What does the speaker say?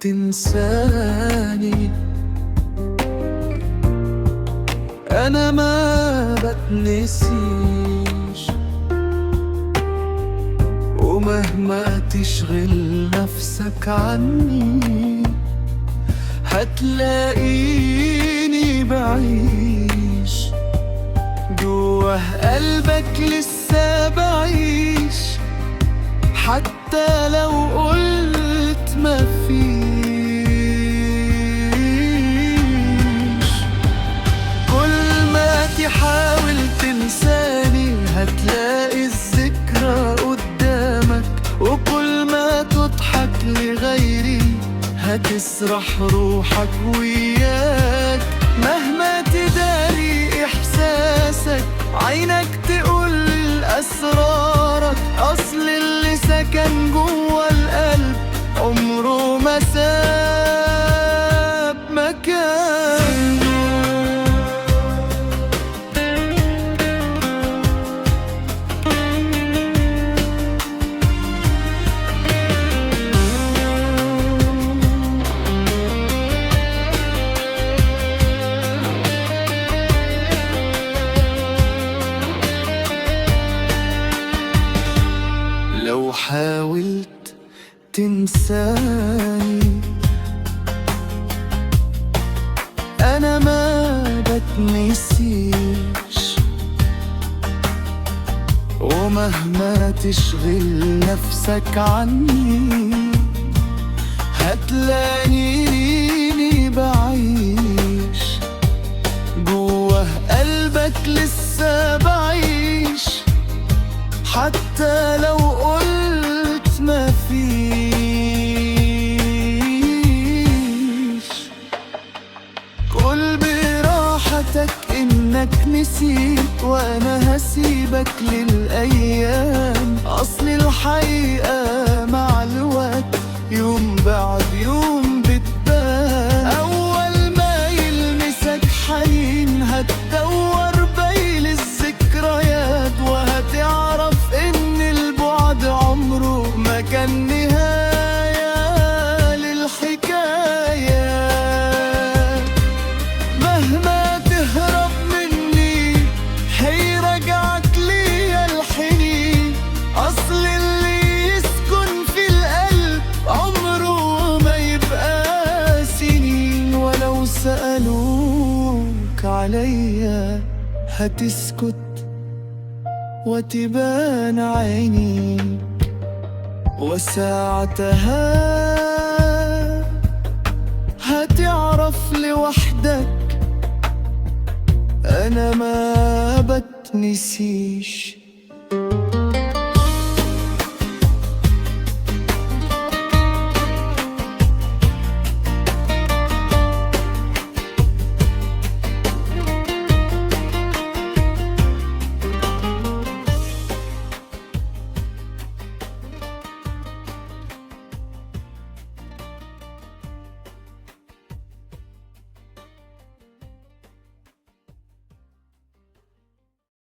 تنساني، أنا ما بتنسيش. ومهما تشغل نفسك عني هتلاقيني بعيش جوه قلبك، لسه بعيش حتى لو قلت مفيش. كل ما تحاول تنساني هتلاقي الذكرى قدامك، وكل ما تضحك لغيري هتسرح روحك وياك. مهما تداري إحساسك عينك تقول أسرارك، أصل اللي سكن جوا القلب عمره ما ساب مكان. لو حاولت تنساني أنا ما بتنسيش. ومهما تشغل نفسك عني هتلاقيني بعيش جوه قلبك، لسه بعيش حتى لو قلت مفيش. قول براحتك إنك نسيت وأنا هسيبك للأيام، أصل الحقيقة مع الوقت يوم بعد يوم بتبان. أول ما يلمسك حنين هتدور بين الذكريات، وهتعرف إن البعد عمره ما كان نهاية للحكاية. مهما تهرب مني هيرجعك ليا الحنين، أصل اللي يسكن في القلب عمره ما يبقى سنين. ولو سألوك عليا هتسكت وتبان عيني، وساعتها هتعرف لوحدك أنا ما بتنسيش.